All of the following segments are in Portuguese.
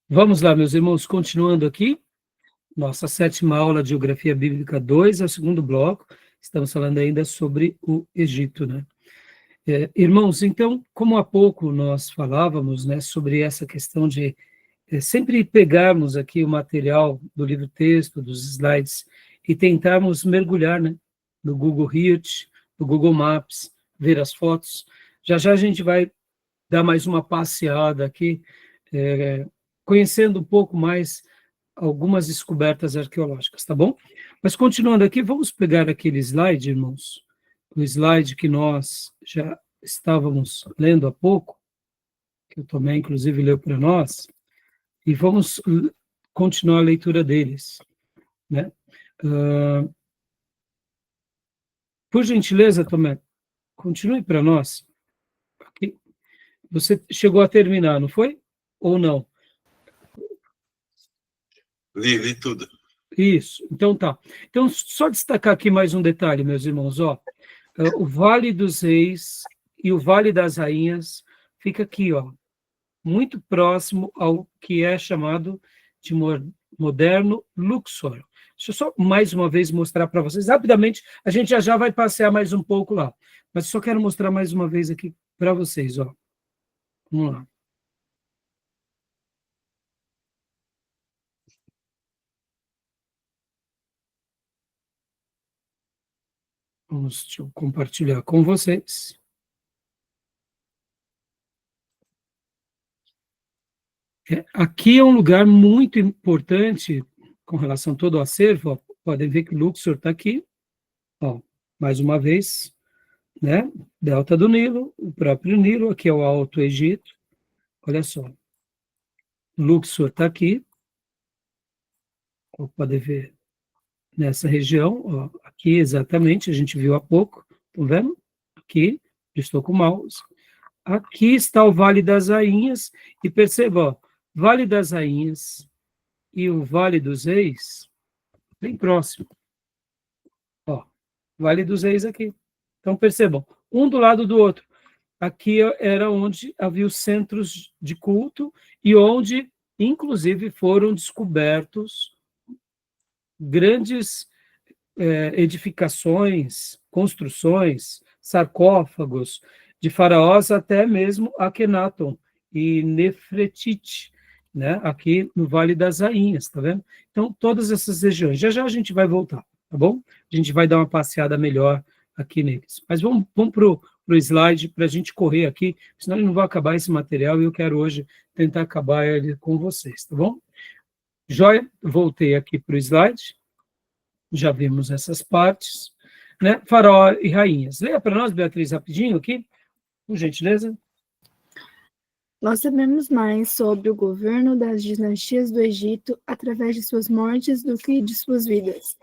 Vamos lá, meus irmãos, continuando aqui, nossa 7ª aula de Geografia Bíblica 2, é o segundo bloco, estamos falando ainda sobre o Egito, né? Irmãos, então, como há pouco nós falávamos, né, sobre essa questão de sempre pegarmos aqui o material do livro-texto, dos slides, e tentarmos mergulhar, né, no Google Earth, no Google Maps, ver as fotos. Já já a gente vai dar mais uma passeada aqui, conhecendo um pouco mais algumas descobertas arqueológicas, tá bom? Mas continuando aqui, vamos pegar aquele slide, irmãos, o slide que nós já estávamos lendo há pouco, que o Tomé, inclusive, leu para nós, e vamos continuar a leitura deles, né? Por gentileza, Tomé, continue para nós. Aqui. Você chegou a terminar, não foi? Ou não? Li tudo. Isso, então tá. Então, só destacar aqui mais um detalhe, meus irmãos, ó. O Vale dos Reis e o Vale das Rainhas fica aqui, ó, muito próximo ao que é chamado de moderno Luxor. Deixa eu só mais uma vez mostrar para vocês, rapidamente, a gente já vai passear mais um pouco lá, mas só quero mostrar mais uma vez aqui para vocês, ó. Vamos lá. Deixa eu compartilhar com vocês. Aqui é um lugar muito importante com relação a todo o acervo. Ó, podem ver que o Luxor está aqui, ó, mais uma vez, né? Delta do Nilo, o próprio Nilo, aqui é o Alto Egito. Olha só, Luxor está aqui, pode ver nessa região, ó, aqui exatamente, a gente viu há pouco, estão vendo? Aqui, estou com o mouse. Aqui está o Vale das Rainhas, e perceba, ó, Vale das Rainhas e o Vale dos Reis, bem próximo. Ó, Vale dos Reis aqui. Então, percebam, um do lado do outro. Aqui era onde havia os centros de culto e onde, inclusive, foram descobertos grandes edificações, construções, sarcófagos de faraós, até mesmo Akhenaton e Nefertiti, né? Aqui no Vale das Rainhas, tá vendo? Então, todas essas regiões. Já já a gente vai voltar, tá bom? A gente vai dar uma passeada melhor aqui neles. Mas vamos para o slide para a gente correr aqui, senão eu não vou acabar esse material e eu quero hoje tentar acabar ele com vocês, tá bom? Joia, voltei aqui para o slide. Já vimos essas partes, né? Faraó e rainhas. Leia para nós, Beatriz, rapidinho aqui, por gentileza. Nós sabemos mais sobre o governo das dinastias do Egito através de suas mortes do que de suas vidas,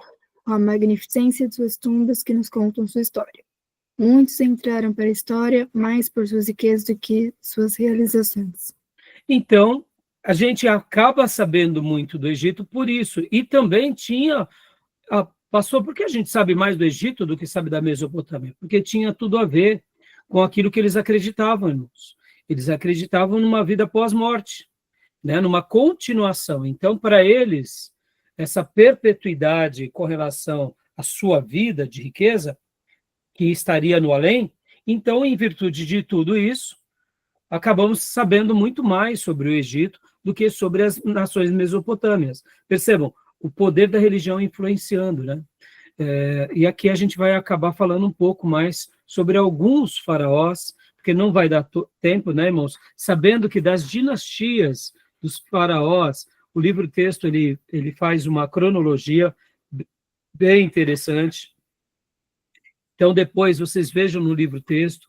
com a magnificência de suas tumbas que nos contam sua história. Muitos entraram para a história mais por suas riquezas do que suas realizações. Então, a gente acaba sabendo muito do Egito por isso, e também passou, porque a gente sabe mais do Egito do que sabe da Mesopotâmia, porque tinha tudo a ver com aquilo que eles acreditavam, irmãos. Eles acreditavam numa vida pós-morte, né, numa continuação. Então, para eles, essa perpetuidade com relação à sua vida de riqueza, que estaria no além, então, em virtude de tudo isso, acabamos sabendo muito mais sobre o Egito do que sobre as nações mesopotâmias. Percebam, o poder da religião influenciando, né? E aqui a gente vai acabar falando um pouco mais sobre alguns faraós, porque não vai dar tempo, né, irmãos? Sabendo que das dinastias dos faraós, o livro-texto ele faz uma cronologia bem interessante. Então, depois vocês vejam no livro-texto,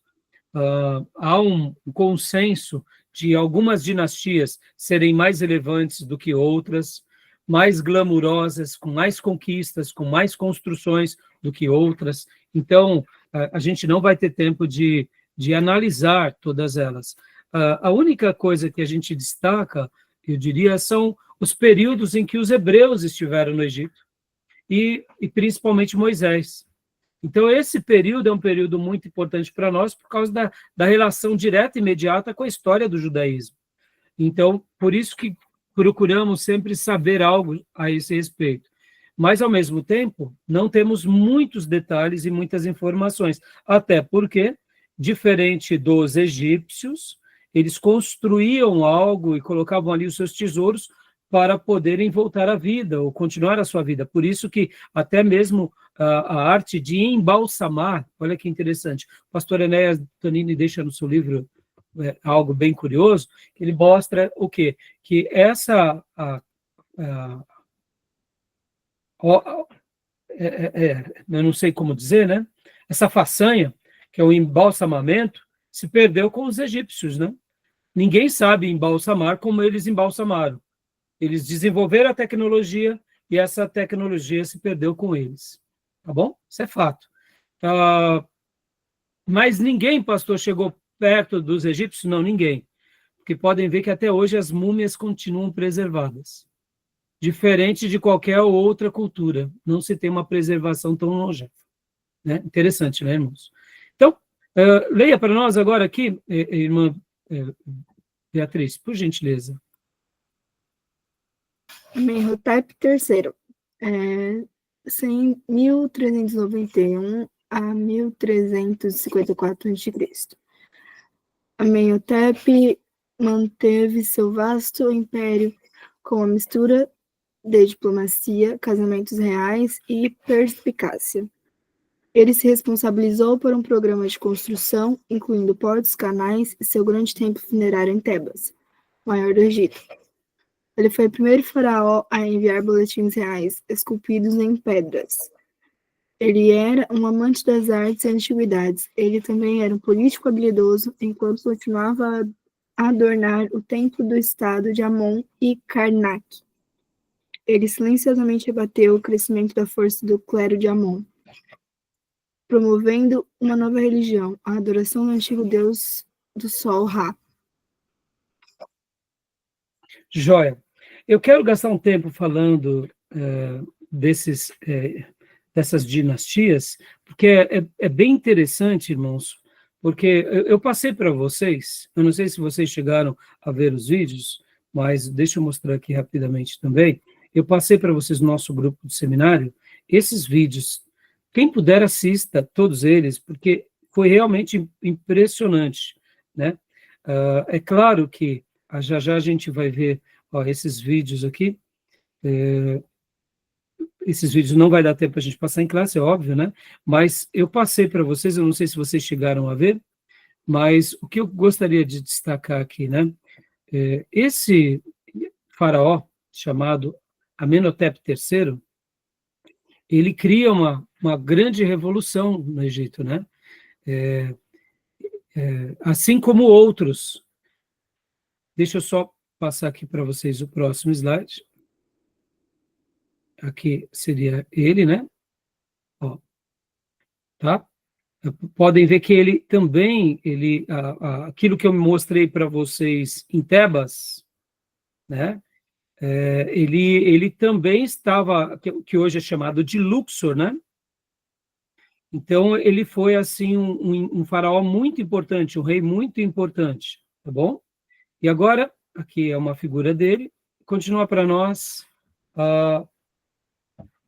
há um consenso de algumas dinastias serem mais relevantes do que outras, mais glamurosas, com mais conquistas, com mais construções do que outras. Então, a gente não vai ter tempo de analisar todas elas. A única coisa que a gente destaca, eu diria, são os períodos em que os hebreus estiveram no Egito, e principalmente Moisés. Então, esse período é um período muito importante para nós por causa da relação direta e imediata com a história do judaísmo. Então, por isso que procuramos sempre saber algo a esse respeito. Mas, ao mesmo tempo, não temos muitos detalhes e muitas informações, até porque, diferente dos egípcios, eles construíam algo e colocavam ali os seus tesouros para poderem voltar à vida ou continuar a sua vida. Por isso que até mesmo a arte de embalsamar, olha que interessante, o pastor Enéas Tonini deixa no seu livro algo bem curioso, que ele mostra o quê? Que essa eu não sei como dizer, né? Essa façanha, que é o embalsamamento, se perdeu com os egípcios, né? Ninguém sabe embalsamar como eles embalsamaram. Eles desenvolveram a tecnologia e essa tecnologia se perdeu com eles. Tá bom? Isso é fato. Mas ninguém, pastor, chegou perto dos egípcios? Não, ninguém. Porque podem ver que até hoje as múmias continuam preservadas. Diferente de qualquer outra cultura. Não se tem uma preservação tão longeva. Né? Interessante, né, irmãos? Então, leia para nós agora aqui, irmã Beatriz, por gentileza. Amenhotep III, 1391 a 1354 a.C. Amenhotep manteve seu vasto império com a mistura de diplomacia, casamentos reais e perspicácia. Ele se responsabilizou por um programa de construção, incluindo portos, canais e seu grande templo funerário em Tebas, maior do Egito. Ele foi o primeiro faraó a enviar boletins reais, esculpidos em pedras. Ele era um amante das artes e antiguidades. Ele também era um político habilidoso, enquanto continuava a adornar o templo do estado de Amon e Karnak. Ele silenciosamente rebateu o crescimento da força do clero de Amon, promovendo uma nova religião, a adoração do antigo deus do sol, Ra. Joia. Eu quero gastar um tempo falando dessas dinastias, porque é bem interessante, irmãos, porque eu passei para vocês, eu não sei se vocês chegaram a ver os vídeos, mas deixa eu mostrar aqui rapidamente também. Eu passei para vocês no nosso grupo de seminário esses vídeos. Quem puder, assista todos eles, porque foi realmente impressionante, né? É claro que já já a gente vai ver esses vídeos aqui. Esses vídeos não vai dar tempo para a gente passar em classe, é óbvio, né? Mas eu passei para vocês, eu não sei se vocês chegaram a ver, mas o que eu gostaria de destacar aqui, né? Esse faraó, chamado Amenhotep III, ele cria uma grande revolução no Egito, né? Assim como outros. Deixa eu só passar aqui para vocês o próximo slide. Aqui seria ele, né? Ó, tá? Podem ver que ele também, aquilo que eu mostrei para vocês em Tebas, né? Ele também estava, que hoje é chamado de Luxor, né? Então, ele foi, assim, um faraó muito importante, um rei muito importante, tá bom? E agora, aqui é uma figura dele. Continua para nós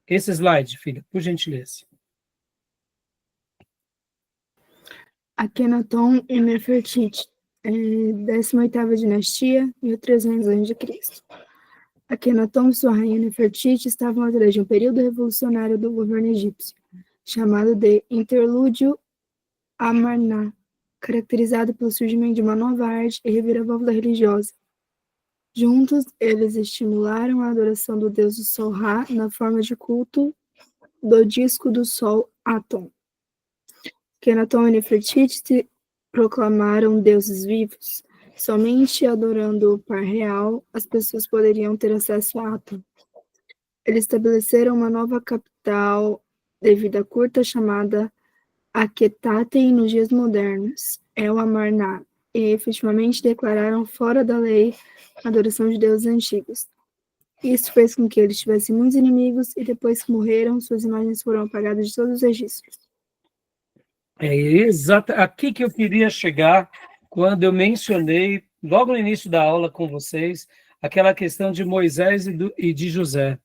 esse slide, filha, por gentileza. Akhenaton e Nefertiti, 18ª dinastia, 1300 a.C. Akhenaton e sua rainha Nefertiti estavam atrás de um período revolucionário do governo egípcio, chamado de Interlúdio Amarna, caracterizado pelo surgimento de uma nova arte e reviravolta religiosa. Juntos, eles estimularam a adoração do deus do sol Ra na forma de culto do disco do sol Aton. Akhenaton e Nefertiti se proclamaram deuses vivos. Somente adorando o par real, as pessoas poderiam ter acesso a Aton. Eles estabeleceram uma nova capital de vida curta chamada Akhetaten nos dias modernos, El Amarna, e efetivamente declararam fora da lei a adoração de deuses antigos. Isso fez com que eles tivessem muitos inimigos e depois que morreram, suas imagens foram apagadas de todos os registros. É exato aqui que eu queria chegar quando eu mencionei, logo no início da aula com vocês, aquela questão de Moisés e de José.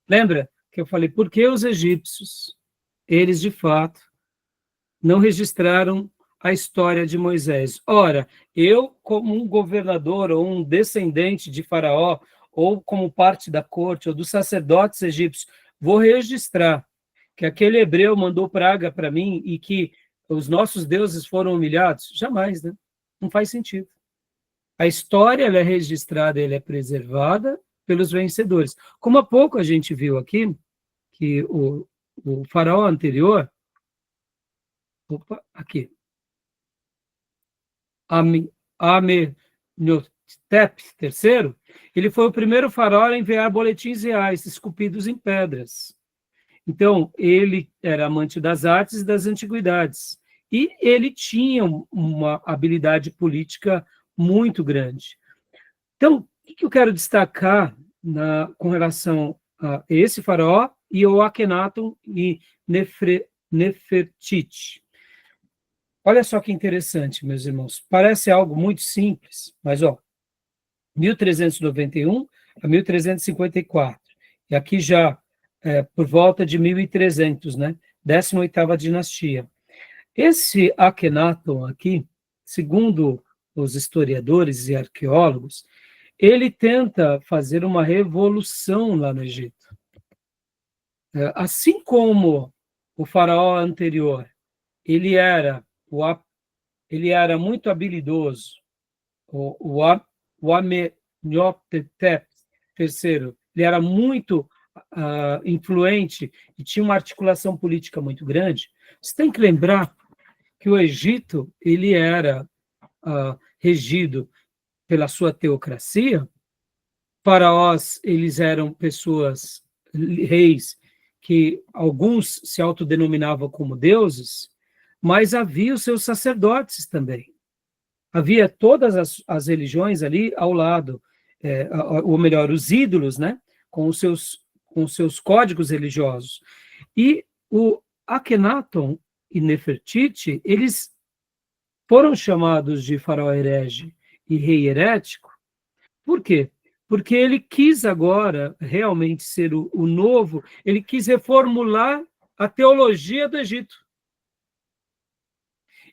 Lembra que eu falei, por que os egípcios, eles de fato, não registraram a história de Moisés? Ora, eu, como um governador ou um descendente de Faraó, ou como parte da corte ou dos sacerdotes egípcios, vou registrar que aquele hebreu mandou praga para mim e que os nossos deuses foram humilhados? Jamais, né? Não faz sentido. A história ela é registrada, ela é preservada pelos vencedores. Como há pouco a gente viu aqui, que o faraó anterior, aqui, Amenhotep III, ele foi o primeiro faraó a enviar boletins reais, esculpidos em pedras. Então, ele era amante das artes e das antiguidades. E ele tinha uma habilidade política muito grande. Então, o que eu quero destacar com relação a esse faraó e o Akhenaton e Nefertiti? Olha só que interessante, meus irmãos. Parece algo muito simples, mas, 1391 a 1354. E aqui já por volta de 1300, né? 18ª dinastia. Esse Akhenaton aqui, segundo os historiadores e arqueólogos, ele tenta fazer uma revolução lá no Egito. Assim como o faraó anterior, ele era muito habilidoso, o Amenhotep III, ele era muito influente e tinha uma articulação política muito grande. Você tem que lembrar que o Egito ele era regido pela sua teocracia. Faraós, eles eram pessoas, reis, que alguns se autodenominavam como deuses, mas havia os seus sacerdotes também. Havia todas as religiões ali ao lado, ou melhor, os ídolos, né, com os seus códigos religiosos. E o Akhenaton e Nefertiti, eles foram chamados de faraó herege e rei herético. Por quê? Porque ele quis agora realmente ser o novo, ele quis reformular a teologia do Egito.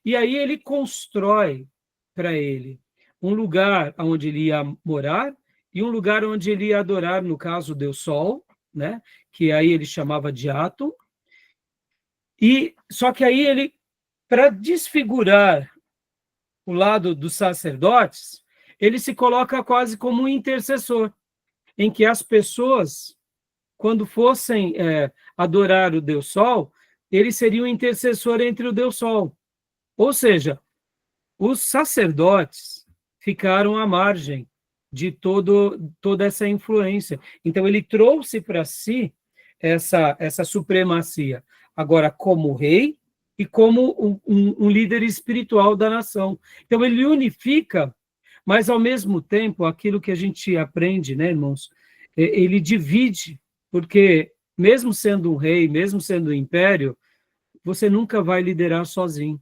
E aí ele constrói para ele um lugar onde ele ia morar e um lugar onde ele ia adorar, no caso, o Deus Sol, né? Que aí ele chamava de Atum. E só que aí ele, para desfigurar o lado dos sacerdotes, ele se coloca quase como um intercessor, em que as pessoas, quando fossem adorar o Deus Sol, ele seria um intercessor entre o Deus Sol. Ou seja, os sacerdotes ficaram à margem de toda essa influência. Então, ele trouxe para si essa supremacia, agora como rei e como um líder espiritual da nação. Então, ele unifica, mas, ao mesmo tempo, aquilo que a gente aprende, né, irmãos, ele divide, porque, mesmo sendo um rei, mesmo sendo um império, você nunca vai liderar sozinho.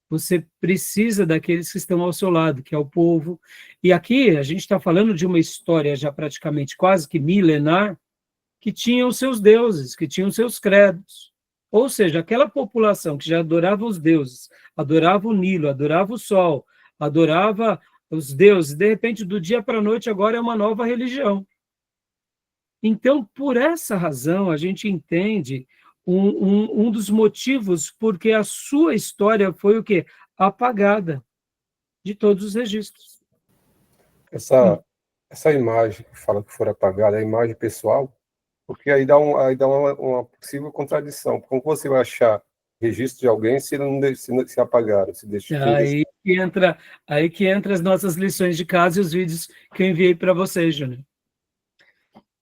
Você precisa daqueles que estão ao seu lado, que é o povo. E aqui a gente está falando de uma história já praticamente quase que milenar, que tinha os seus deuses, que tinha os seus credos. Ou seja, aquela população que já adorava os deuses, adorava o Nilo, adorava o sol, adorava os deuses, de repente, do dia para a noite, agora é uma nova religião. Então, por essa razão, a gente entende um dos motivos porque a sua história foi o quê? Apagada de todos os registros. Essa imagem que fala que for apagada, é a imagem pessoal, porque aí dá uma possível contradição. Como você vai achar registro de alguém se se apagaram? Se Aí que entra as nossas lições de casa e os vídeos que eu enviei para vocês, Júnior.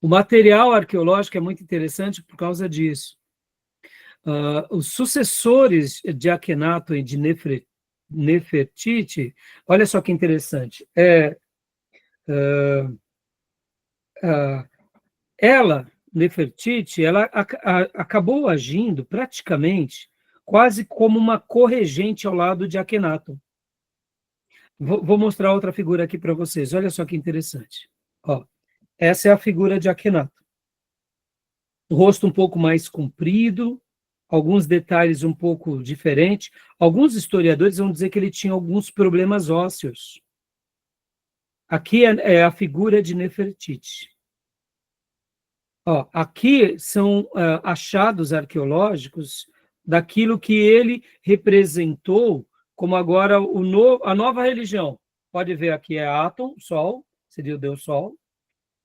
O material arqueológico é muito interessante por causa disso. Os sucessores de Akhenaton e de Nefertiti, olha só que interessante, Nefertiti, ela acabou agindo praticamente quase como uma corregente ao lado de Akhenaton. Vou mostrar outra figura aqui para vocês, olha só que interessante. Ó, essa é a figura de Akhenaton. O rosto um pouco mais comprido, alguns detalhes um pouco diferentes. Alguns historiadores vão dizer que ele tinha alguns problemas ósseos. Aqui é a figura de Nefertiti. Ó, aqui são achados arqueológicos daquilo que ele representou como agora a nova religião. Pode ver aqui é Aton, Sol, seria o Deus Sol.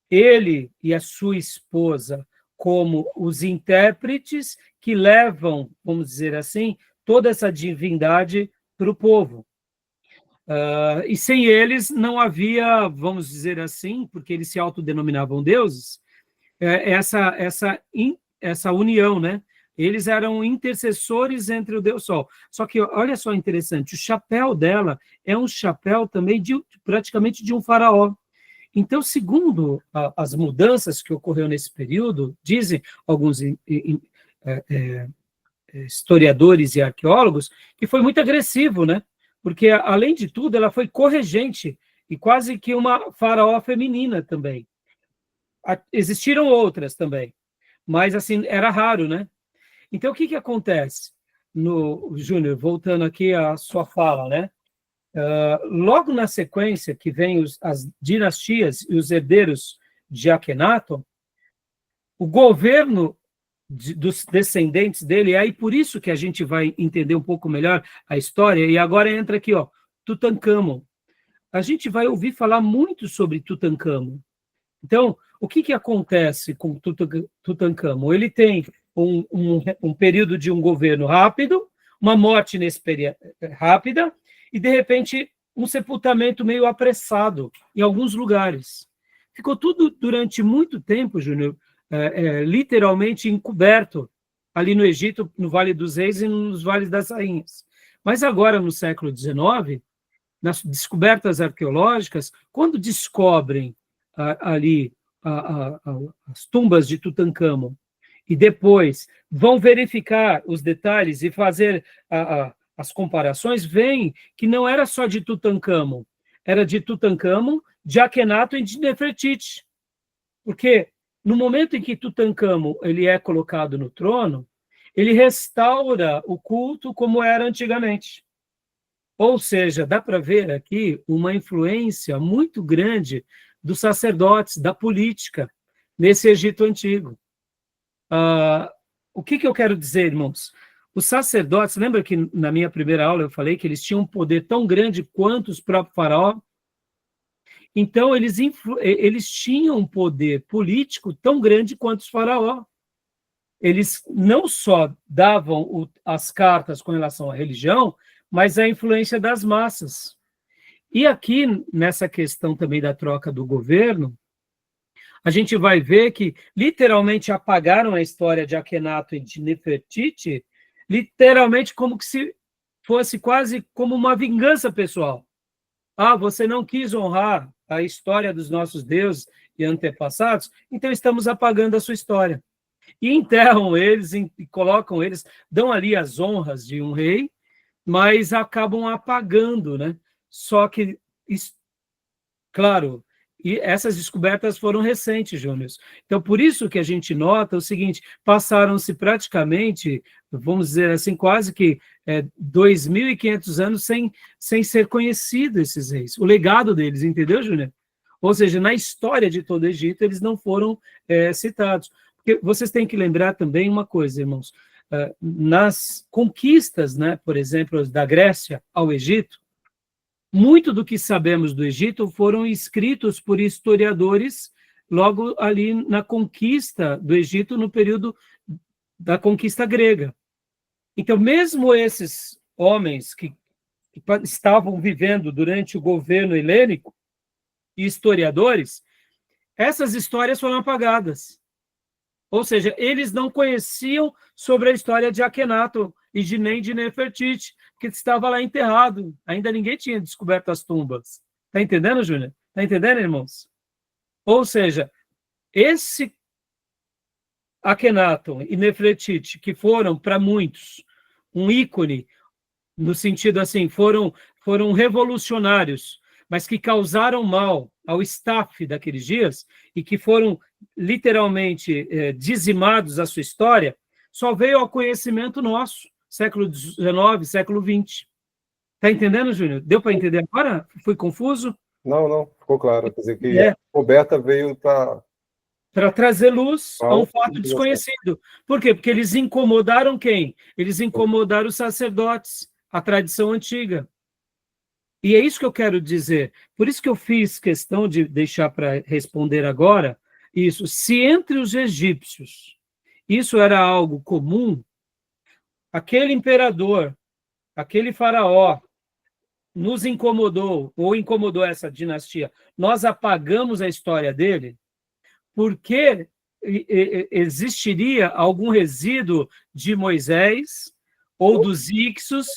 Ele e a sua esposa como os intérpretes que levam, vamos dizer assim, toda essa divindade para o povo. E sem eles não havia, vamos dizer assim, porque eles se autodenominavam deuses, essa união, né? Eles eram intercessores entre o Deus Sol. Só que, olha só interessante, o chapéu dela é um chapéu também praticamente de um faraó. Então, segundo as mudanças que ocorreram nesse período, dizem alguns historiadores e arqueólogos, que foi muito agressivo, né? Porque, além de tudo, ela foi corregente e quase que uma faraó feminina também. Existiram outras também, mas, assim, era raro, né? Então, o que acontece? Júnior, voltando aqui à sua fala, né? Logo na sequência que vem as dinastias e os herdeiros de Akhenaton, o governo dos descendentes dele, é aí por isso que a gente vai entender um pouco melhor a história, e agora entra aqui, ó, Tutankhamon. A gente vai ouvir falar muito sobre Tutankhamon. Então, o que acontece com Tutankhamon? Ele tem um período de um governo rápido, uma morte rápida, e, de repente, um sepultamento meio apressado em alguns lugares. Ficou tudo, durante muito tempo, Júnior, literalmente encoberto ali no Egito, no Vale dos Reis e nos Vales das Rainhas. Mas agora, no século XIX, nas descobertas arqueológicas, quando descobrem ali as tumbas de Tutankhamon e depois vão verificar os detalhes e fazer as comparações, veem que não era só de Tutankhamon, era de Tutankhamon, de Akhenaton e de Nefertiti. Porque no momento em que Tutankhamon ele é colocado no trono, ele restaura o culto como era antigamente. Ou seja, dá para ver aqui uma influência muito grande dos sacerdotes, da política, nesse Egito antigo. O que eu quero dizer, irmãos? Os sacerdotes, lembra que na minha primeira aula eu falei que eles tinham um poder tão grande quanto os próprios faraó? Então, eles tinham um poder político tão grande quanto os faraó. Eles não só davam as cartas com relação à religião, mas a influência das massas. E aqui, nessa questão também da troca do governo, a gente vai ver que literalmente apagaram a história de Akhenaton e de Nefertiti, literalmente como que se fosse quase como uma vingança pessoal. Você não quis honrar a história dos nossos deuses e antepassados, então estamos apagando a sua história. E enterram eles, e colocam eles, dão ali as honras de um rei, mas acabam apagando, né? Só que, claro, e essas descobertas foram recentes, Júnior. Então, por isso que a gente nota o seguinte, passaram-se praticamente, vamos dizer assim, quase que 2.500 anos sem ser conhecido esses reis. O legado deles, entendeu, Júnior? Ou seja, na história de todo o Egito, eles não foram citados. Porque vocês têm que lembrar também uma coisa, irmãos. Nas conquistas, né, por exemplo, da Grécia ao Egito, muito do que sabemos do Egito foram escritos por historiadores logo ali na conquista do Egito, no período da conquista grega. Então, mesmo esses homens que estavam vivendo durante o governo helênico, e historiadores, essas histórias foram apagadas. Ou seja, eles não conheciam sobre a história de Akhenaton e nem de Nefertiti, porque estava lá enterrado. Ainda ninguém tinha descoberto as tumbas. Está entendendo, Júnior? Está entendendo, irmãos? Ou seja, esse Akhenaton e Nefertiti, que foram, para muitos, um ícone, no sentido assim, foram revolucionários, mas que causaram mal ao staff daqueles dias e que foram literalmente dizimados a sua história, só veio ao conhecimento nosso, século XIX, século XX. Está entendendo, Júnior? Deu para entender agora? Fui confuso? Não, ficou claro. Quer dizer que a descoberta veio para trazer luz a um fato desconhecido. Por quê? Porque eles incomodaram quem? Eles incomodaram os sacerdotes, a tradição antiga. E é isso que eu quero dizer. Por isso que eu fiz questão de deixar para responder agora isso. Se entre os egípcios isso era algo comum, aquele imperador, aquele faraó, nos incomodou, ou incomodou essa dinastia, nós apagamos a história dele, porque existiria algum resíduo de Moisés, ou dos Ixos,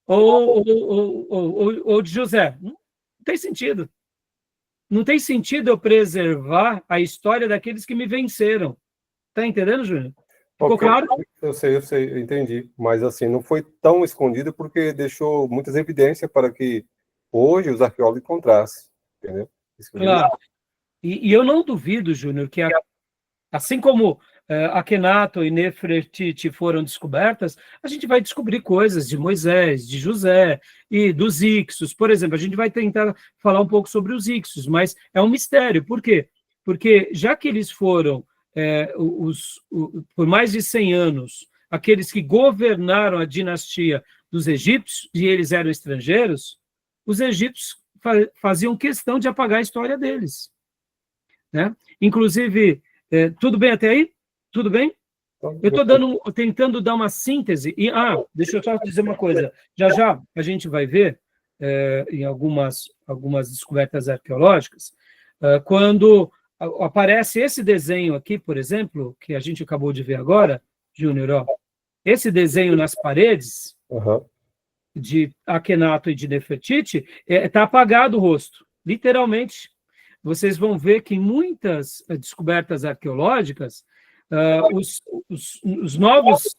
ou de José. Não tem sentido. Não tem sentido eu preservar a história daqueles que me venceram. Está entendendo, Júnior? Ficou claro? Eu sei, eu entendi. Mas, assim, não foi tão escondido porque deixou muitas evidências para que hoje os arqueólogos encontrassem, entendeu? Claro. E eu não duvido, Júnior, que assim como Akhenaton e Nefertiti foram descobertas, a gente vai descobrir coisas de Moisés, de José e dos Ixos. Por exemplo, a gente vai tentar falar um pouco sobre os Ixos, mas é um mistério. Por quê? Porque já que eles foram, por mais de 100 anos, aqueles que governaram a dinastia dos egípcios, e eles eram estrangeiros, os egípcios faziam questão de apagar a história deles. Né? Inclusive, tudo bem até aí? Tudo bem? Eu estou tentando dar uma síntese. Deixa eu só dizer uma coisa. Já a gente vai ver, em algumas descobertas arqueológicas, quando aparece esse desenho aqui, por exemplo, que a gente acabou de ver agora, Júnior, esse desenho nas paredes, de Akhenaton e de Nefertiti, está apagado o rosto, literalmente. Vocês vão ver que em muitas descobertas arqueológicas, os novos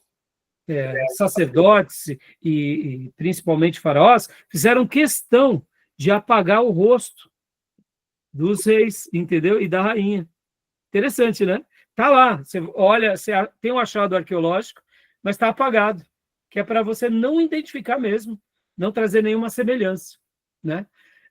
sacerdotes e principalmente faraós fizeram questão de apagar o rosto dos reis, entendeu? E da rainha. Interessante, né? Está lá. Você olha, você tem um achado arqueológico, mas está apagado, que é para você não identificar mesmo, não trazer nenhuma semelhança, né?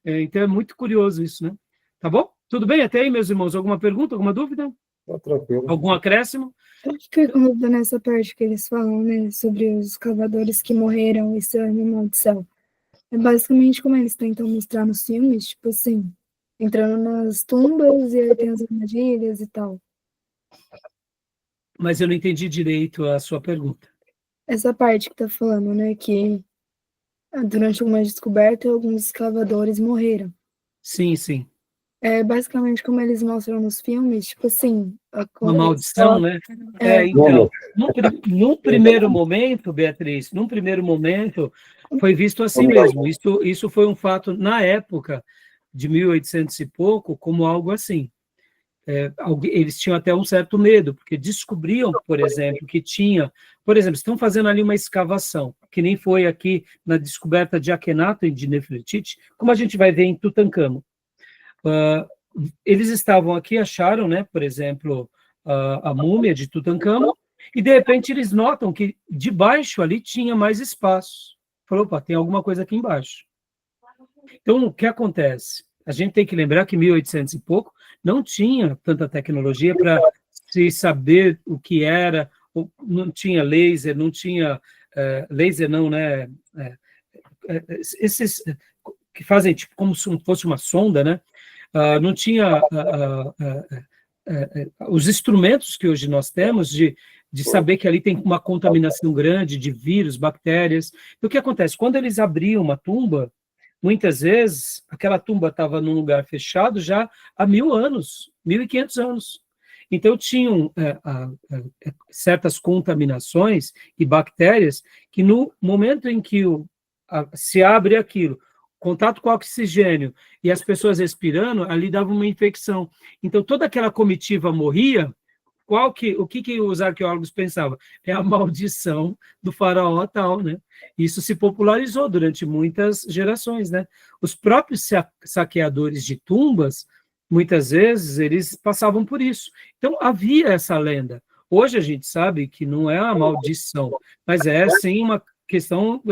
Então é muito curioso isso, né? Tá bom? Tudo bem até aí, meus irmãos? Alguma pergunta, alguma dúvida? Tá tranquilo. Algum acréscimo? Eu fiquei com dúvida nessa parte que eles falam, né, sobre os cavadores que morreram, isso é uma maldição. É basicamente como eles tentam mostrar nos filmes, tipo assim, entrando nas tumbas e aí tem as armadilhas e tal. Mas eu não entendi direito a sua pergunta. Essa parte que tá falando, né, que durante alguma descoberta, alguns escavadores morreram. Sim, sim. É basicamente como eles mostram nos filmes, tipo assim... Uma maldição, né? Então, num primeiro momento, Beatriz, foi visto assim mesmo. Isso foi um fato, na época de 1800 e pouco, como algo assim. Eles tinham até um certo medo, porque descobriam, por exemplo, que tinha... Por exemplo, estão fazendo ali uma escavação, que nem foi aqui na descoberta de Akhenaton e de Nefertiti, como a gente vai ver em Tutankhamon. Eles estavam aqui, acharam, né, por exemplo, a múmia de Tutankhamon, e de repente eles notam que debaixo ali tinha mais espaço. Falou, opa, tem alguma coisa aqui embaixo. Então, o que acontece? A gente tem que lembrar que em 1800 e pouco não tinha tanta tecnologia para se saber o que era, não tinha laser, não tinha... laser não, né? Esses que fazem tipo como se fosse uma sonda, né? Não tinha os instrumentos que hoje nós temos de saber que ali tem uma contaminação grande de vírus, bactérias. E o que acontece? Quando eles abriam uma tumba, muitas vezes aquela tumba estava num lugar fechado já há 1000 anos, 1500 anos. Então tinham certas contaminações e bactérias que no momento em que se abre aquilo, contato com oxigênio e as pessoas respirando, ali dava uma infecção. Então, toda aquela comitiva morria o que os arqueólogos pensavam? É a maldição do faraó tal, né? Isso se popularizou durante muitas gerações, né? Os próprios saqueadores de tumbas, muitas vezes, eles passavam por isso. Então, havia essa lenda. Hoje a gente sabe que não é a maldição, mas é, sim, uma questão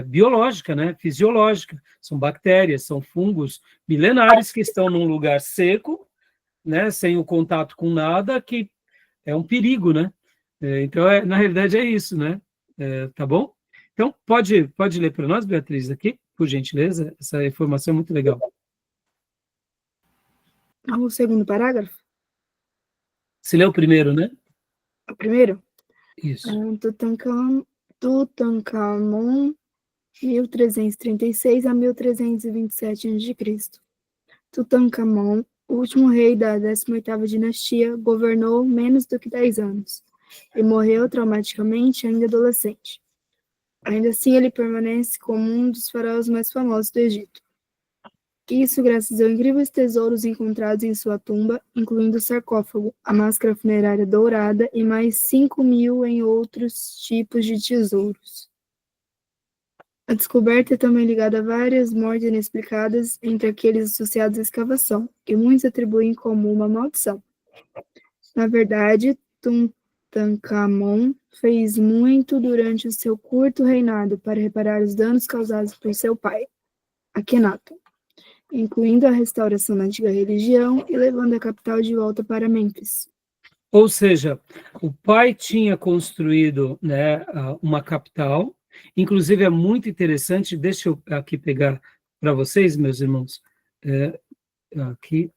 biológica, né? Fisiológica. São bactérias, são fungos milenares que estão num lugar seco, né? Sem o contato com nada, que é um perigo, né? Então, na realidade, é isso, né? Tá bom? Então, pode ler para nós, Beatriz, aqui, por gentileza? Essa informação é muito legal. O segundo parágrafo? Você leu o primeiro, né? O primeiro? Isso. Tutankhamon, 1336 a 1327 a.C. Tutankhamon, o último rei da 18ª dinastia, governou menos do que 10 anos e morreu traumaticamente ainda adolescente. Ainda assim, ele permanece como um dos faraós mais famosos do Egito. Isso graças aos incríveis tesouros encontrados em sua tumba, incluindo o sarcófago, a máscara funerária dourada e mais 5.000 em outros tipos de tesouros. A descoberta é também ligada a várias mortes inexplicadas entre aqueles associados à escavação, que muitos atribuem como uma maldição. Na verdade, Tutankhamon fez muito durante o seu curto reinado para reparar os danos causados por seu pai, Akhenaton, incluindo a restauração da antiga religião e levando a capital de volta para Mênfis. Ou seja, o pai tinha construído, né, uma capital. Inclusive, é muito interessante, deixa eu aqui pegar para vocês, meus irmãos,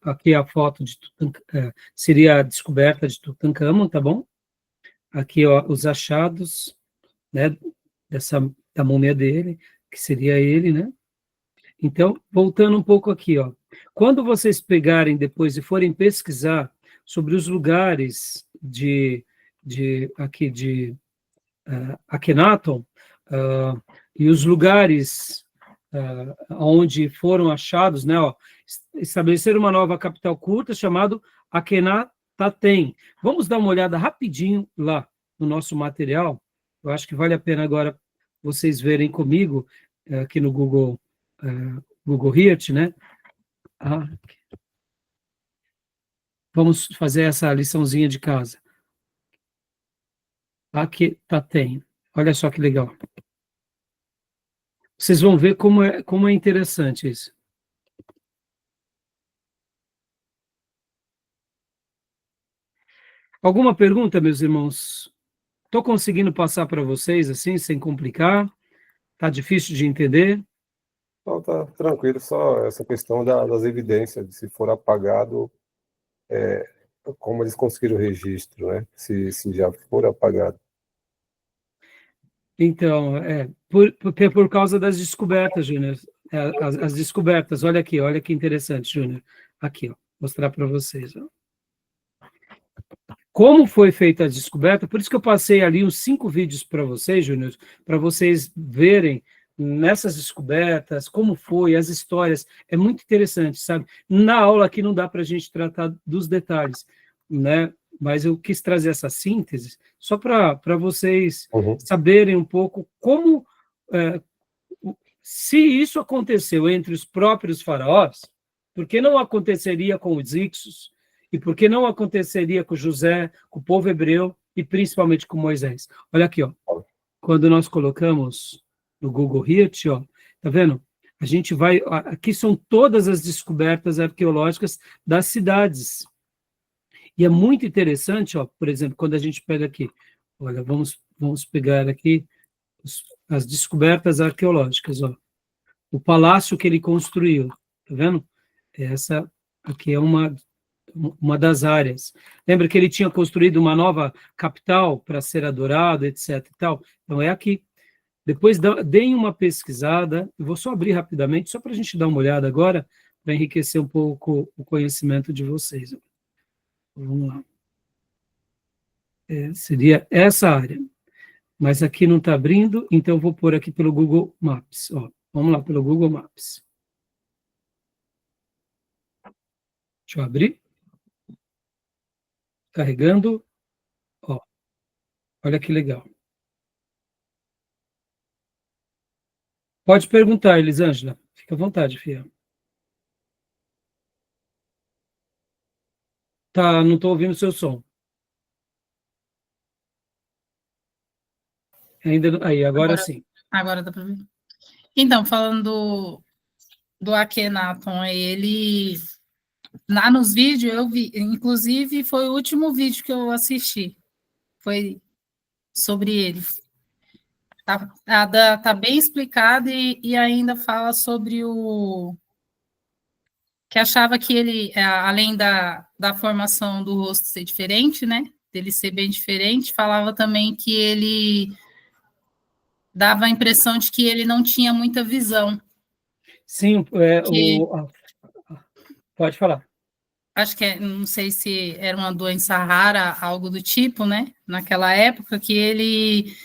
aqui a foto de seria a descoberta de Tutankhamon, tá bom? Aqui, ó, os achados, né, da múmia dele, que seria ele, né? Então, voltando um pouco aqui, ó. Quando vocês pegarem depois e forem pesquisar sobre os lugares de Akhenaton, e os lugares onde foram achados, né, ó, estabeleceram uma nova capital curta chamada Akhenaten. Vamos dar uma olhada rapidinho lá no nosso material. Eu acho que vale a pena agora vocês verem comigo aqui no Google Earth, né? Vamos fazer essa liçãozinha de casa. Akhenaten. Olha só que legal. Vocês vão ver como é interessante isso. Alguma pergunta, meus irmãos? Estou conseguindo passar para vocês, assim, sem complicar? Está difícil de entender? Não, tá tranquilo, só essa questão das evidências, de se for apagado, como eles conseguiram o registro, né? Se já for apagado. Então, por causa das descobertas, Júnior. As descobertas, olha aqui, olha que interessante, Júnior. Aqui, ó, mostrar para vocês. Ó. Como foi feita a descoberta, por isso que eu passei ali uns 5 vídeos para vocês, Júnior, para vocês verem nessas descobertas, como foi, as histórias, é muito interessante, sabe? Na aula aqui não dá para a gente tratar dos detalhes, né? Mas eu quis trazer essa síntese só para vocês saberem um pouco como, se isso aconteceu entre os próprios faraós, por que não aconteceria com os Ixos? E por que não aconteceria com José, com o povo hebreu e principalmente com Moisés? Olha aqui, ó. Quando nós colocamos no Google Earth, ó, tá vendo? A gente vai, aqui são todas as descobertas arqueológicas das cidades. E é muito interessante, ó, por exemplo, quando a gente pega aqui, olha, vamos pegar aqui as descobertas arqueológicas, ó. O palácio que ele construiu, tá vendo? Essa aqui é uma das áreas. Lembra que ele tinha construído uma nova capital para ser adorado, etc. e tal? Então é aqui. Depois deem uma pesquisada, eu vou só abrir rapidamente, só para a gente dar uma olhada agora, para enriquecer um pouco o conhecimento de vocês. Vamos lá. Seria essa área. Mas aqui não está abrindo, então eu vou pôr aqui pelo Google Maps. Ó, vamos lá, pelo Google Maps. Deixa eu abrir. Carregando. Ó, olha que legal. Pode perguntar, Elisângela. Fica à vontade, filha. Tá, não estou ouvindo o seu som. Aí, agora sim. Agora dá para ver. Então, falando do Akhenaton, ele lá nos vídeos eu vi, inclusive foi o último vídeo que eu assisti, foi sobre ele. Tá bem explicado e ainda fala sobre o que achava que ele, além da formação do rosto ser diferente, né? Dele ser bem diferente, falava também que ele dava a impressão de que ele não tinha muita visão. Sim, pode falar. Acho que não sei se era uma doença rara, algo do tipo, né? Naquela época, que ele,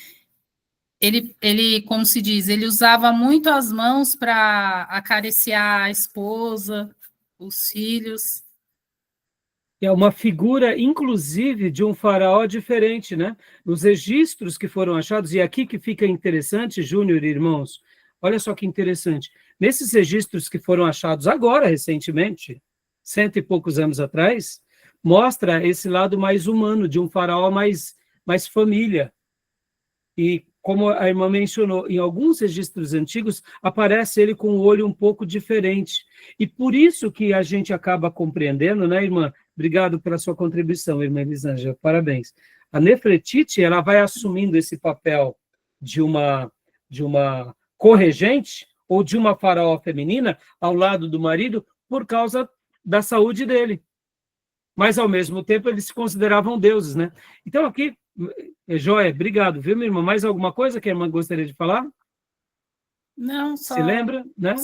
como se diz, ele usava muito as mãos para acariciar a esposa, os filhos. É uma figura, inclusive, de um faraó diferente, né? Os registros que foram achados, e aqui que fica interessante, Júnior e irmãos, olha só que interessante. Nesses registros que foram achados agora, recentemente, 100 e poucos anos atrás, mostra esse lado mais humano, de um faraó mais família. E, como a irmã mencionou, em alguns registros antigos, aparece ele com o olho um pouco diferente. E por isso que a gente acaba compreendendo, né, irmã? Obrigado pela sua contribuição, irmã Elisângela, parabéns. A Nefertiti, ela vai assumindo esse papel de uma corregente ou de uma faraó feminina ao lado do marido por causa da saúde dele. Mas, ao mesmo tempo, eles se consideravam deuses, né? Então, aqui, joia, obrigado, viu, minha irmã? Mais alguma coisa que a irmã gostaria de falar? Não, só... Se lembra, né?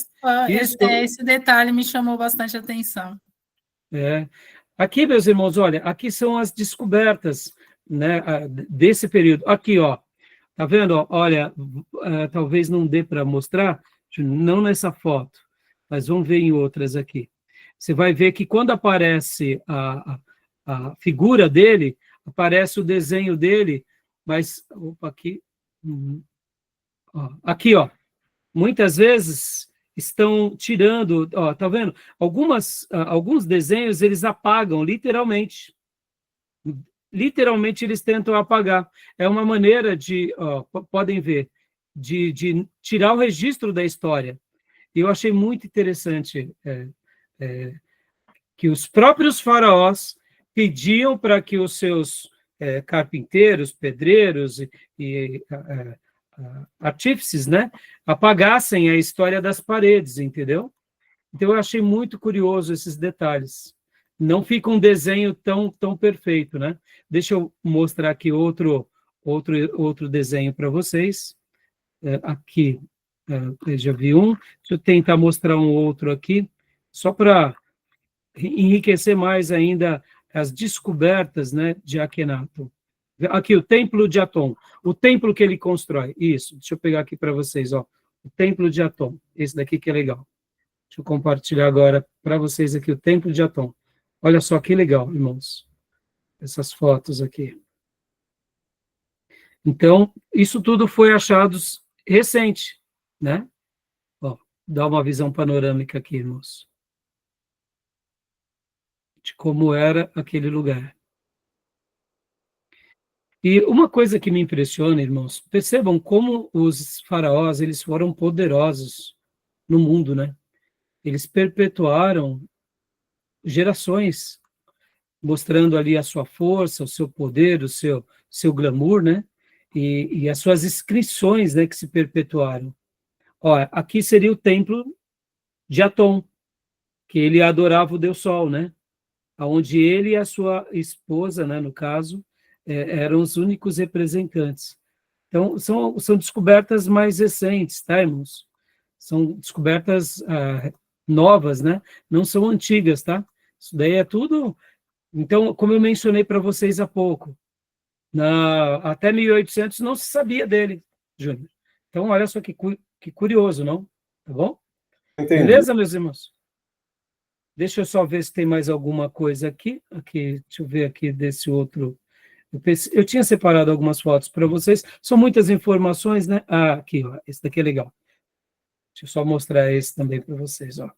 Esse detalhe me chamou bastante atenção. Aqui, meus irmãos, olha, aqui são as descobertas, né, desse período. Aqui, ó, tá vendo? Ó, olha, talvez não dê para mostrar, não nessa foto, mas vamos ver em outras aqui. Você vai ver que quando aparece a figura dele, aparece o desenho dele, mas, opa, aqui, aqui, ó, muitas vezes estão tirando, ó, tá vendo? Alguns desenhos eles apagam, literalmente. Literalmente eles tentam apagar. É uma maneira de, ó, podem ver, de tirar o registro da história. E eu achei muito interessante que os próprios faraós pediam para que os seus carpinteiros, pedreiros e artífices, né, apagassem a história das paredes, entendeu? Então eu achei muito curioso esses detalhes. Não fica um desenho tão perfeito, né? Deixa eu mostrar aqui outro desenho para vocês. Aqui, eu já vi um. Deixa eu tentar mostrar um outro aqui, só para enriquecer mais ainda as descobertas, né, de Akhenaton. Aqui, o Templo de Aton, o templo que ele constrói. Isso, deixa eu pegar aqui para vocês, ó, o Templo de Aton, esse daqui que é legal. Deixa eu compartilhar agora para vocês aqui o Templo de Aton. Olha só que legal, irmãos, essas fotos aqui. Então, isso tudo foi achados recente, né? Ó, dá uma visão panorâmica aqui, irmãos, de como era aquele lugar. E uma coisa que me impressiona, irmãos, percebam como os faraós, eles foram poderosos no mundo, né? Eles perpetuaram gerações, mostrando ali a sua força, o seu poder, o seu glamour, né? E as suas inscrições, né, que se perpetuaram. Ó, aqui seria o templo de Aton, que ele adorava o Deus Sol, né? Onde ele e a sua esposa, né, no caso, eram os únicos representantes. Então, são descobertas mais recentes, tá, irmãos? São descobertas novas, né? Não são antigas, tá? Isso daí é tudo... Então, como eu mencionei para vocês há pouco, até 1800 não se sabia dele, Júnior. Então, olha só que curioso, não? Tá bom? Entendi. Beleza, meus irmãos? Deixa eu só ver se tem mais alguma coisa aqui. Deixa eu ver aqui desse outro. Eu tinha separado algumas fotos para vocês. São muitas informações, né? Ah, aqui, ó. Esse daqui é legal. Deixa eu só mostrar esse também para vocês, ó.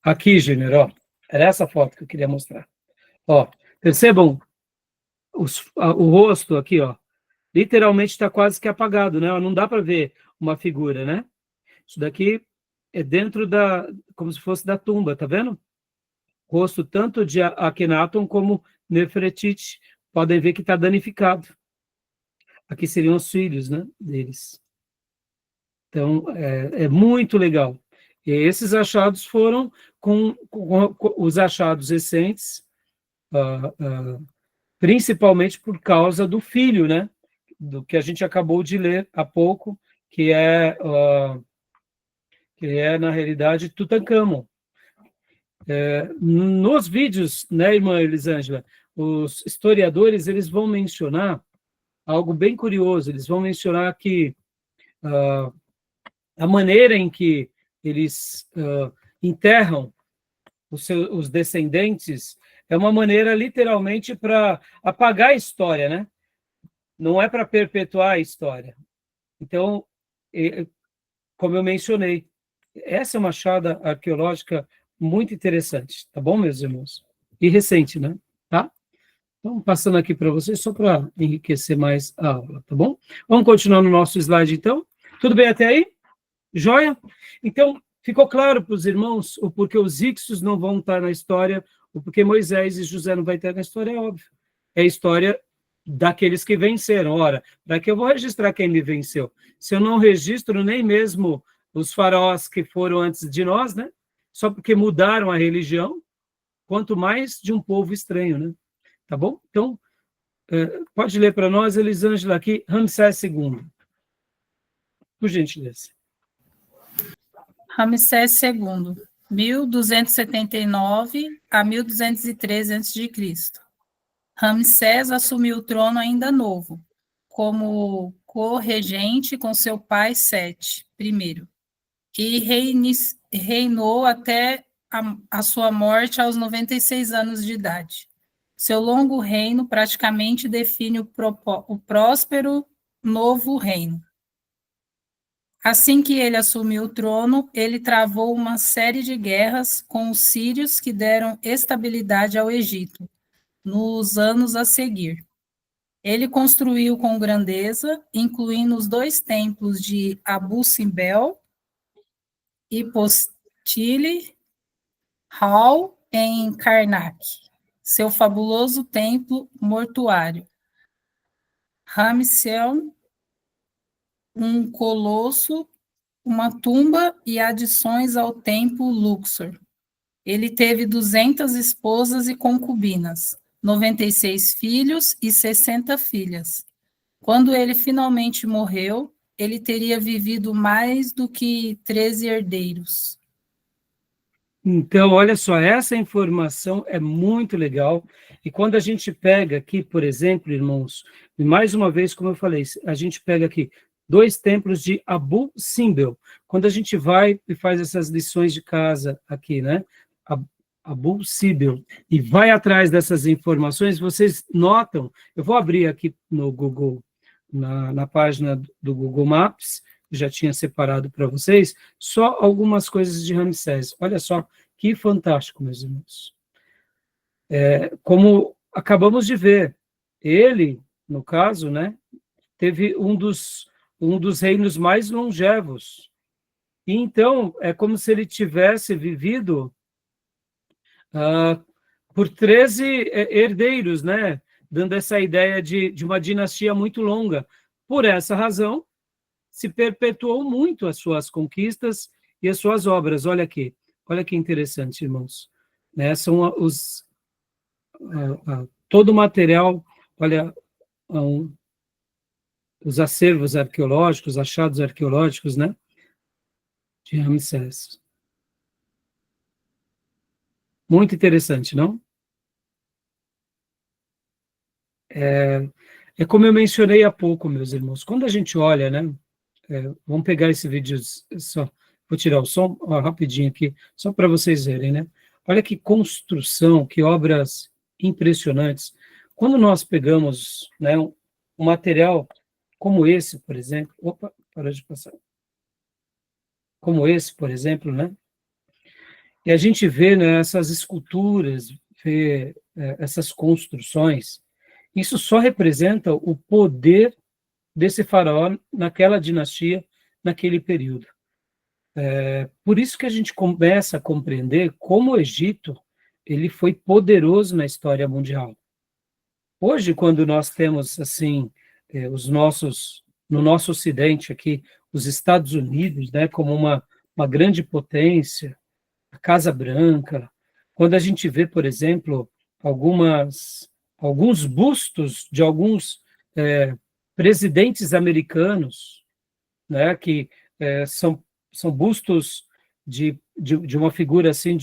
Aqui, Júnior, ó. Era essa foto que eu queria mostrar. Ó, percebam o rosto aqui, ó. Literalmente está quase que apagado, né? Não dá para ver uma figura, né? Isso daqui é dentro como se fosse da tumba, tá vendo? Rosto tanto de Akhenaton como Nefertiti, podem ver que está danificado. Aqui seriam os filhos, né, deles. Então, é muito legal. E esses achados foram com os achados recentes, principalmente por causa do filho, né, do que a gente acabou de ler há pouco, que é na realidade, Tutankhamon. Nos vídeos, né, irmã Elisângela, os historiadores eles vão mencionar algo bem curioso. Eles vão mencionar que a maneira em que eles enterram os descendentes é uma maneira literalmente para apagar a história, né? Não é para perpetuar a história. Então, como eu mencionei, essa é uma achada arqueológica muito interessante, tá bom, meus irmãos? E recente, né? Tá? Então, passando aqui para vocês, só para enriquecer mais a aula, tá bom? Vamos continuar no nosso slide, então? Tudo bem até aí? Joia? Então, ficou claro para os irmãos o porquê os Ixos não vão estar na história, o porquê Moisés e José não vão estar na história, é óbvio. É a história daqueles que venceram. Ora, para que eu vou registrar quem me venceu? Se eu não registro nem mesmo os faraós que foram antes de nós, né? Só porque mudaram a religião, quanto mais de um povo estranho, né? Tá bom? Então, pode ler para nós, Elisângela, aqui, Ramsés II. Por gentileza. Ramsés II, 1279 a 1213 a.C. Ramsés assumiu o trono ainda novo, como co-regente com seu pai Sete I, e reinou até a sua morte aos 96 anos de idade. Seu longo reino praticamente define o próspero novo reino. Assim que ele assumiu o trono, ele travou uma série de guerras com os sírios que deram estabilidade ao Egito nos anos a seguir. Ele construiu com grandeza, incluindo os 2 templos de Abu Simbel e Postile Hall em Karnak, seu fabuloso templo mortuário. Ramsés, um colosso, uma tumba e adições ao templo Luxor. Ele teve 200 esposas e concubinas, 96 filhos e 60 filhas. Quando ele finalmente morreu, ele teria vivido mais do que 13 herdeiros. Então, olha só, essa informação é muito legal. E quando a gente pega aqui, por exemplo, irmãos, e mais uma vez, como eu falei, a gente pega aqui 2 templos de Abu Simbel. Quando a gente vai e faz essas lições de casa aqui, né? Abu Simbel, e vai atrás dessas informações, vocês notam, eu vou abrir aqui no Google, na página do Google Maps, já tinha separado para vocês, só algumas coisas de Ramsés. Olha só, que fantástico, meus irmãos. Como acabamos de ver, ele, no caso, né, teve um dos reinos mais longevos. E então, é como se ele tivesse vivido por 13 herdeiros, né, dando essa ideia de uma dinastia muito longa. Por essa razão, se perpetuou muito as suas conquistas e as suas obras. Olha que interessante, irmãos. Né? São todo o material, olha, os acervos arqueológicos, achados arqueológicos, né, de Ramsés. Muito interessante, não? É como eu mencionei há pouco, meus irmãos, quando a gente olha, né, vamos pegar esse vídeo só, Vou tirar o som rapidinho aqui, só para vocês verem, né? Olha que construção, que obras impressionantes. Quando nós pegamos, né, um material como esse, por exemplo, opa, parou de passar. Como esse, por exemplo, né? E a gente vê, né, essas esculturas, vê essas construções, isso só representa o poder desse faraó naquela dinastia, naquele período. Por isso que a gente começa a compreender como o Egito ele foi poderoso na história mundial. Hoje, quando nós temos assim no nosso Ocidente aqui, os Estados Unidos, né, como uma grande potência, a Casa Branca, quando a gente vê, por exemplo, alguns bustos de alguns presidentes americanos, né, que são bustos de uma figura assim,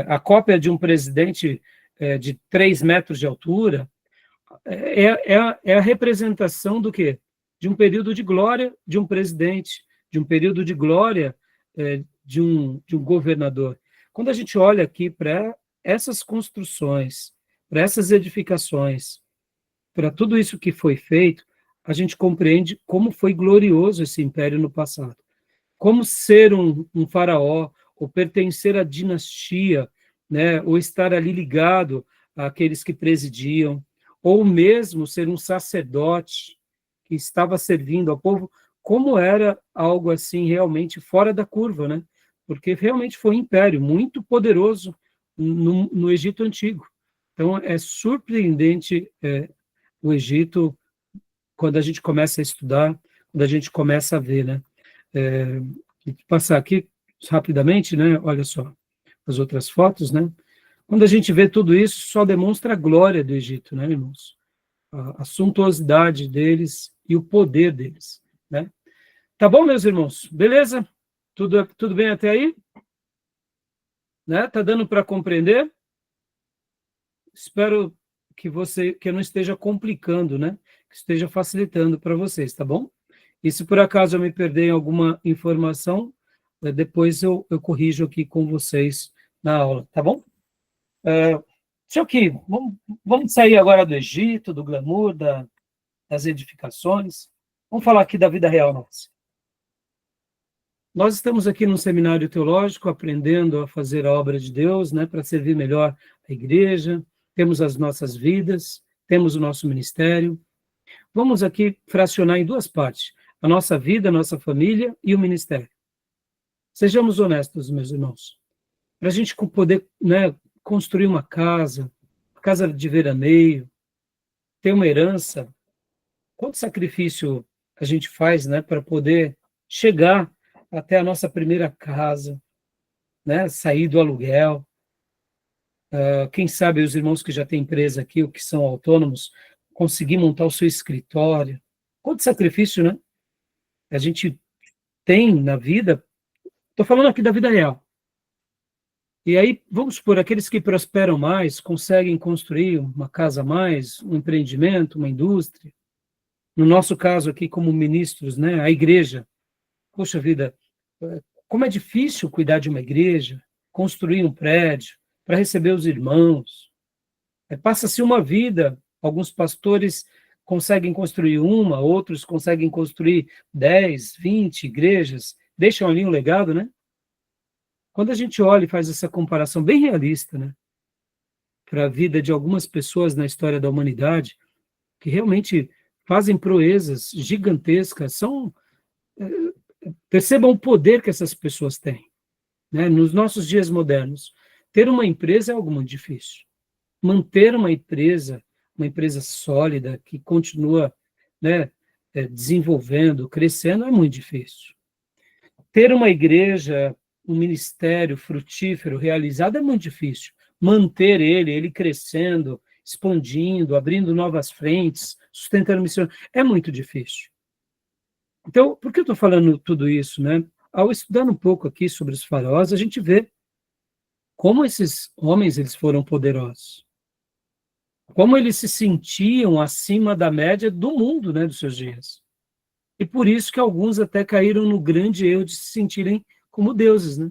a cópia de um presidente de 3 metros de altura, é a representação do quê? De um período de glória de um presidente, de um período de glória de um governador. Quando a gente olha aqui para essas construções, para essas edificações, para tudo isso que foi feito, a gente compreende como foi glorioso esse império no passado. Como ser um faraó, ou pertencer à dinastia, né, ou estar ali ligado àqueles que presidiam, ou mesmo ser um sacerdote que estava servindo ao povo, como era algo assim realmente fora da curva, né? Porque realmente foi um império muito poderoso no Egito Antigo. Então, é surpreendente o Egito, quando a gente começa a estudar, quando a gente começa a ver, né? Vou passar aqui rapidamente, né? Olha só, as outras fotos, né? Quando a gente vê tudo isso, só demonstra a glória do Egito, né, irmãos? A suntuosidade deles e o poder deles, né? Tá bom, meus irmãos? Beleza? Tudo bem até aí? Né? Tá dando para compreender? Espero que eu não esteja complicando, né? Que esteja facilitando para vocês, tá bom? E se por acaso eu me perder em alguma informação, depois eu corrijo aqui com vocês na aula, tá bom? Deixa eu aqui, vamos sair agora do Egito, do glamour, das edificações. Vamos falar aqui da vida real nossa. Nós estamos aqui num seminário teológico, aprendendo a fazer a obra de Deus, né, para servir melhor a igreja. Temos as nossas vidas, temos o nosso ministério. Vamos aqui fracionar em 2 partes: a nossa vida, a nossa família e o ministério. Sejamos honestos, meus irmãos. Para a gente poder, né, construir uma casa de veraneio, ter uma herança, quanto sacrifício a gente faz, né, para poder chegar até a nossa primeira casa, né, sair do aluguel. Quem sabe os irmãos que já têm empresa aqui, ou que são autônomos, conseguir montar o seu escritório. Quanto sacrifício, né? A gente tem na vida. Estou falando aqui da vida real. E aí, vamos supor, aqueles que prosperam mais, conseguem construir uma casa a mais, um empreendimento, uma indústria. No nosso caso aqui, como ministros, né, a igreja. Poxa vida, como é difícil cuidar de uma igreja, construir um prédio, para receber os irmãos. Passa-se uma vida, alguns pastores conseguem construir uma, outros conseguem construir 10, 20 igrejas, deixam ali um legado, né? Quando a gente olha e faz essa comparação bem realista, né, para a vida de algumas pessoas na história da humanidade, que realmente fazem proezas gigantescas, percebam o poder que essas pessoas têm, né? Nos nossos dias modernos, ter uma empresa é algo muito difícil. Manter uma empresa sólida, que continua, né, desenvolvendo, crescendo, é muito difícil. Ter uma igreja, um ministério frutífero, realizado, é muito difícil. Manter ele crescendo, expandindo, abrindo novas frentes, sustentando missões, é muito difícil. Então, por que eu estou falando tudo isso, né? Ao estudar um pouco aqui sobre os faraós, a gente vê como esses homens eles foram poderosos. Como eles se sentiam acima da média do mundo, né, dos seus dias. E por isso que alguns até caíram no grande erro de se sentirem como deuses, né?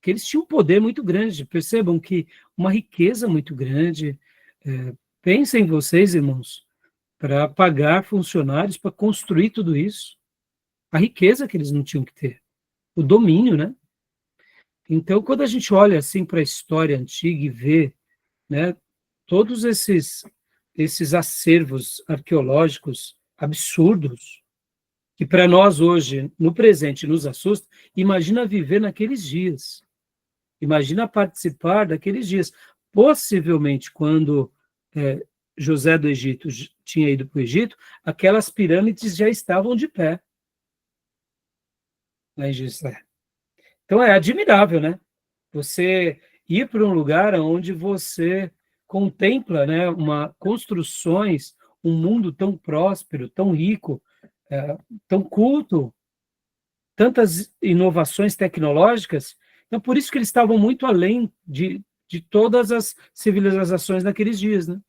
Que eles tinham um poder muito grande. Percebam que uma riqueza muito grande. Pensem vocês, irmãos, para pagar funcionários, para construir tudo isso. A riqueza que eles não tinham que ter. O domínio, né? Então, quando a gente olha assim para a história antiga e vê, né, todos esses acervos arqueológicos absurdos, que para nós hoje, no presente, nos assusta, imagina viver naqueles dias. Imagina participar daqueles dias. Possivelmente, quando José do Egito tinha ido para o Egito, aquelas pirâmides já estavam de pé. Lá em Gizé. Então é admirável, né? Você ir para um lugar onde você contempla, né, construções, um mundo tão próspero, tão rico, tão culto, tantas inovações tecnológicas. Então, por isso que eles estavam muito além de todas as civilizações naqueles dias, né?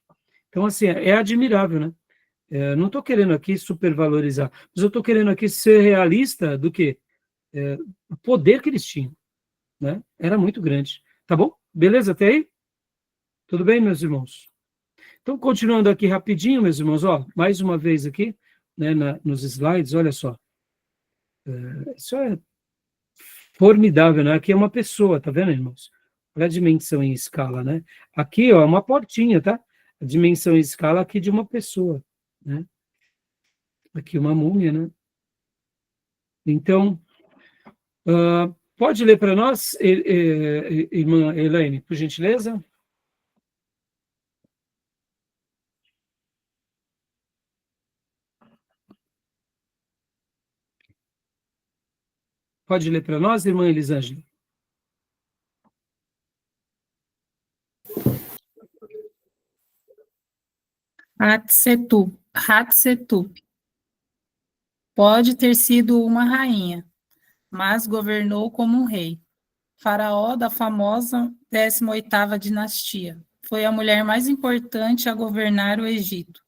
Então, assim, é admirável, né? Não estou querendo aqui supervalorizar, mas eu estou querendo aqui ser realista do que o poder que eles tinham, né? Era muito grande. Tá bom? Beleza até aí? Tudo bem, meus irmãos? Então, continuando aqui rapidinho, meus irmãos, ó, mais uma vez aqui, né, nos slides, olha só. Isso é formidável, né? Aqui é uma pessoa, tá vendo, irmãos? Olha a dimensão em escala, né? Aqui, ó, uma portinha, tá? A dimensão em escala aqui de uma pessoa, né? Aqui uma múmia, né? Então, pode ler para nós, irmã Elaine, por gentileza? Pode ler para nós, irmã Elisângela? Hatshepsut pode ter sido uma rainha, mas governou como um rei. Faraó da famosa 18ª dinastia. Foi a mulher mais importante a governar o Egito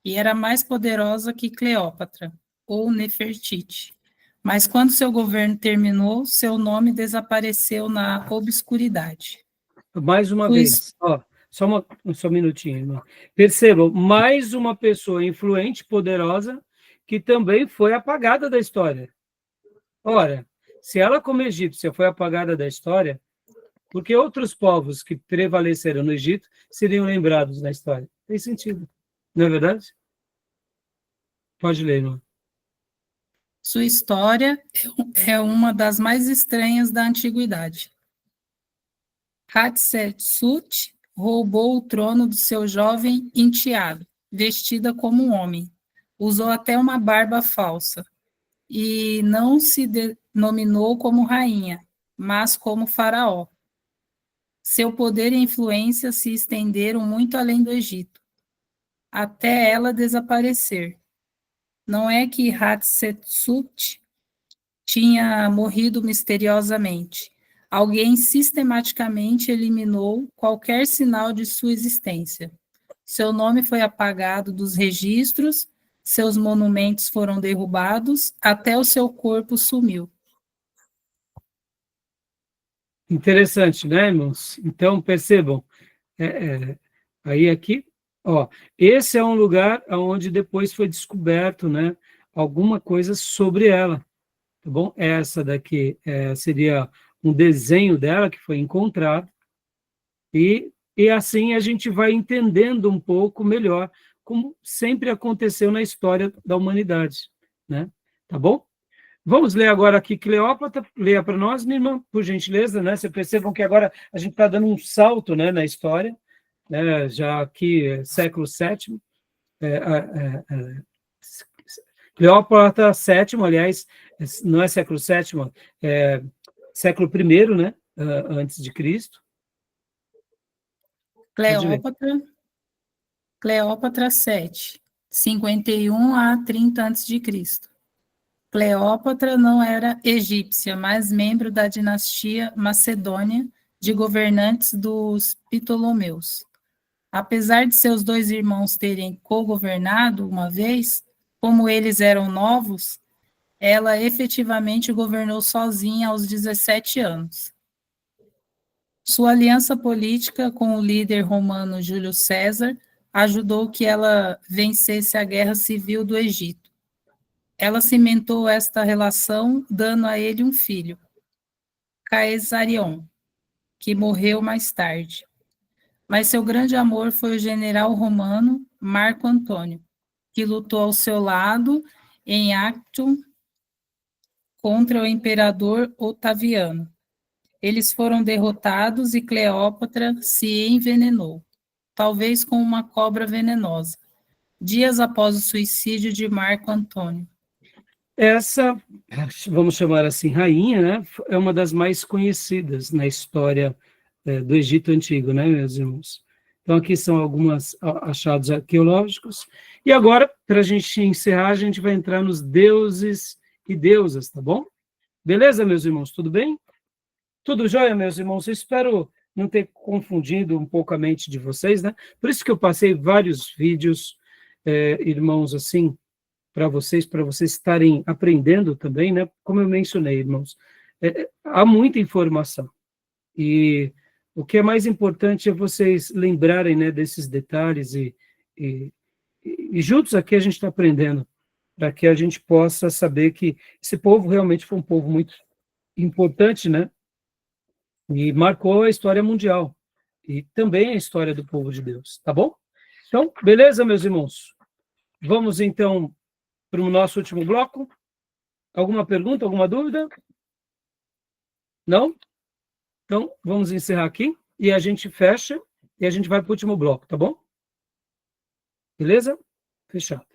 e era mais poderosa que Cleópatra ou Nefertiti. Mas quando seu governo terminou, seu nome desapareceu na obscuridade. Mais uma vez, ó, só um minutinho, irmão. Percebam, mais uma pessoa influente, poderosa, que também foi apagada da história. Ora, se ela, como egípcia, foi apagada da história, por que outros povos que prevaleceram no Egito seriam lembrados na história? Tem sentido, não é verdade? Pode ler, irmão. Sua história é uma das mais estranhas da antiguidade. Hatshepsut roubou o trono do seu jovem enteado, vestida como um homem. Usou até uma barba falsa e não se denominou como rainha, mas como faraó. Seu poder e influência se estenderam muito além do Egito, até ela desaparecer. Não é que Hatshepsut tinha morrido misteriosamente. Alguém sistematicamente eliminou qualquer sinal de sua existência. Seu nome foi apagado dos registros, seus monumentos foram derrubados, até o seu corpo sumiu. Interessante, né, irmãos? Então, percebam, aí aqui, ó, esse é um lugar onde depois foi descoberto, né, alguma coisa sobre ela, tá bom? Essa daqui seria um desenho dela que foi encontrado, e assim a gente vai entendendo um pouco melhor, como sempre aconteceu na história da humanidade, né? Tá bom? Vamos ler agora aqui Cleópatra, leia para nós, minha irmã, por gentileza, né? Vocês percebam que agora a gente está dando um salto, né, na história, né? Já aqui, século VII, Cleópatra VII, aliás, não é século VII, é século I, né, antes de Cristo. Cleópatra VII, 51 a 30 a.C. Cleópatra não era egípcia, mas membro da dinastia macedônia de governantes dos Ptolomeus. Apesar de seus dois irmãos terem co-governado uma vez, como eles eram novos, ela efetivamente governou sozinha aos 17 anos. Sua aliança política com o líder romano Júlio César ajudou que ela vencesse a guerra civil do Egito. Ela cimentou esta relação, dando a ele um filho, Caesarion, que morreu mais tarde. Mas seu grande amor foi o general romano Marco Antônio, que lutou ao seu lado em Actium contra o imperador Otaviano. Eles foram derrotados e Cleópatra se envenenou, talvez com uma cobra venenosa, dias após o suicídio de Marco Antônio. Essa, vamos chamar assim, rainha, né, é uma das mais conhecidas na história do Egito Antigo, né, meus irmãos? Então, aqui são alguns achados arqueológicos. E agora, para a gente encerrar, a gente vai entrar nos deuses e deusas, tá bom? Beleza, meus irmãos? Tudo bem? Tudo jóia, meus irmãos? Eu espero não ter confundido um pouco a mente de vocês, né? Por isso que eu passei vários vídeos, irmãos, assim, para vocês estarem aprendendo também, né? Como eu mencionei, irmãos, há muita informação. E o que é mais importante é vocês lembrarem, né, desses detalhes e juntos aqui a gente está aprendendo, para que a gente possa saber que esse povo realmente foi um povo muito importante, né? E marcou a história mundial. E também a história do povo de Deus, tá bom? Então, beleza, meus irmãos? Vamos, então, para o nosso último bloco. Alguma pergunta, alguma dúvida? Não? Então, vamos encerrar aqui e a gente fecha e a gente vai para o último bloco, tá bom? Beleza? Fechado.